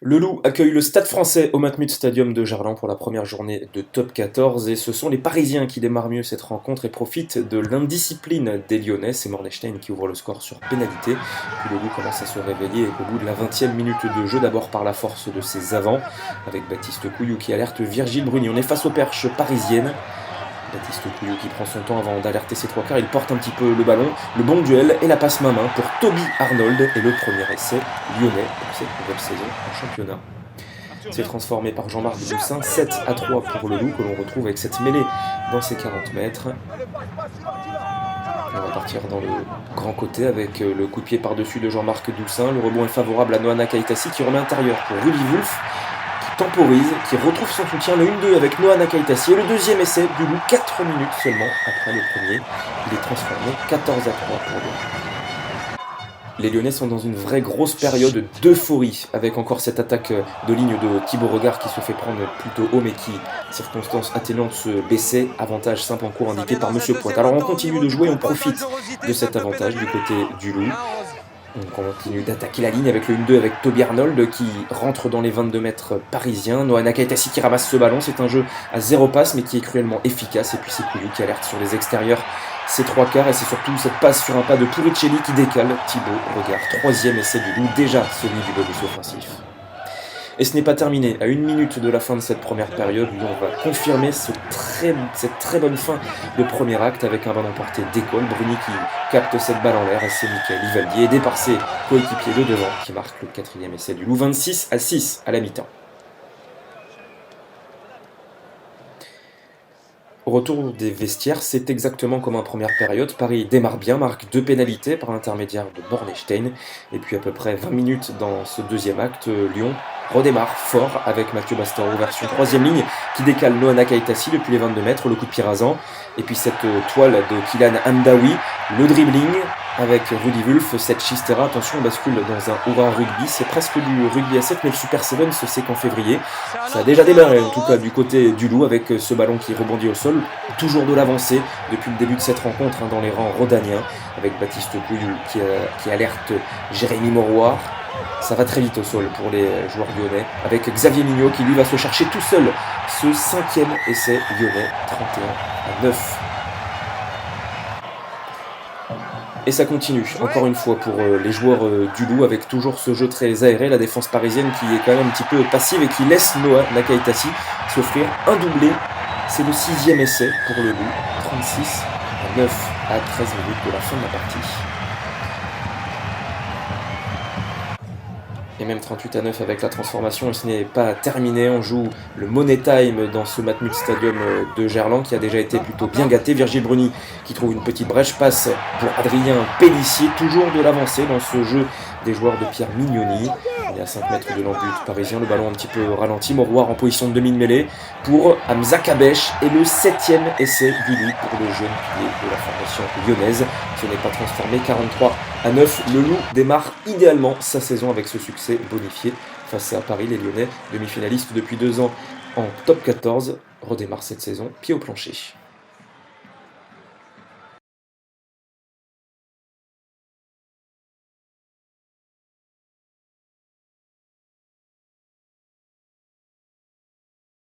Le Loup accueille le Stade Français au Matmut Stadium de Gerland pour la première journée de Top 14 et ce sont les Parisiens qui démarrent mieux cette rencontre et profitent de l'indiscipline des Lyonnais. C'est Mornestein qui ouvre le score sur pénalité. Puis le Loup commence à se réveiller au bout de la 20e minute de jeu, d'abord par la force de ses avants avec Baptiste Couillou qui alerte Virgile Bruni. On est face aux perches parisiennes. Baptiste Couillou qui prend son temps avant d'alerter ses trois quarts, il porte un petit peu le ballon, le bon duel et la passe main-main pour Toby Arnold et le premier essai lyonnais pour cette nouvelle saison en championnat. C'est transformé par Jean-Marc Doussin, 7-3 pour le Loup que l'on retrouve avec cette mêlée dans ses 40 mètres. On va partir dans le grand côté avec le coup de pied par-dessus de Jean-Marc Doussin. Le rebond est favorable à Noana Kaitasi qui remet intérieur pour Rudy Wulff. Temporise, qui retrouve son soutien, le 1-2 avec Noana Kaitasi et le deuxième essai du Loup, 4 minutes seulement après le premier. Il est transformé 14-3 pour lui. Les Lyonnais sont dans une vraie grosse période d'euphorie, avec encore cette attaque de ligne de Thibaut Regard qui se fait prendre plutôt haut mais qui, circonstance atténuante, se baissait. Avantage simple en cours indiqué par Monsieur Pointe. Alors on continue de jouer, on profite de cet avantage du côté du Loup. On continue d'attaquer la ligne avec le 1-2 avec Toby Arnold qui rentre dans les 22 mètres parisiens. Noana Kaitasi qui ramasse ce ballon. C'est un jeu à 0 passe mais qui est cruellement efficace. Et puis c'est Couillou qui alerte sur les extérieurs ses trois quarts. Et c'est surtout cette passe sur un pas de Puricelli qui décale Thibaut Regard. Troisième essai du Loup, déjà celui du bonus offensif. Et ce n'est pas terminé. À 1 minute de la fin de cette première période, Lyon va confirmer cette très bonne fin de premier acte avec un ballon porté d'école. Bruni qui capte cette balle en l'air et c'est Michael Ivaldi aidé par ses coéquipiers de devant qui marque le quatrième essai du Loup. 26-6 à la mi-temps. Au retour des vestiaires, c'est exactement comme en première période. Paris démarre bien, marque 2 pénalités par l'intermédiaire de Mornestein. Et puis à peu près 20 minutes dans ce deuxième acte, Lyon redémarre fort avec Mathieu Bastareaud version troisième ligne qui décale Noana Kaitasi depuis les 22 mètres, le coup de pied rasant. Et puis cette toile de Kylian Hamdaoui, le dribbling avec Rudy Wulff, cette chistera, attention on bascule dans un hurrah rugby, c'est presque du rugby à 7 mais le Super 7 se sait qu'en février. Ça a déjà démarré en tout cas du côté du Loup avec ce ballon qui rebondit au sol, toujours de l'avancée depuis le début de cette rencontre dans les rangs rhodaniens avec Baptiste Couillou qui alerte Jérémy Mauroir. Ça va très vite au sol pour les joueurs lyonnais avec Xavier Mignot qui lui va se chercher tout seul ce 5e essai lyonnais, 31-9. Et ça continue, encore une fois, pour les joueurs du Loup, avec toujours ce jeu très aéré, la défense parisienne qui est quand même un petit peu passive et qui laisse Noana Kaitasi s'offrir un doublé. C'est le 6e essai pour le Loup, 36-9 à 13 minutes de la fin de la partie. Et même 38-9 avec la transformation, et ce n'est pas terminé, on joue le Money Time dans ce Matmut Stadium de Gerland qui a déjà été plutôt bien gâté. Virgile Bruni qui trouve une petite brèche, passe pour Adrien Pellissier, toujours de l'avancée dans ce jeu des joueurs de Pierre Mignoni. Il est à 5 mètres de l'embut parisien, le ballon un petit peu ralenti, Mauroir en position de demi-mêlée pour Hamza Kabesh et le 7e essai du Loup pour le jeune pilier de la formation lyonnaise. Ce n'est pas transformé, 43-9. Le Loup démarre idéalement sa saison avec ce succès bonifié face à Paris. Les Lyonnais, demi-finalistes depuis 2 ans en top 14, redémarrent cette saison pied au plancher.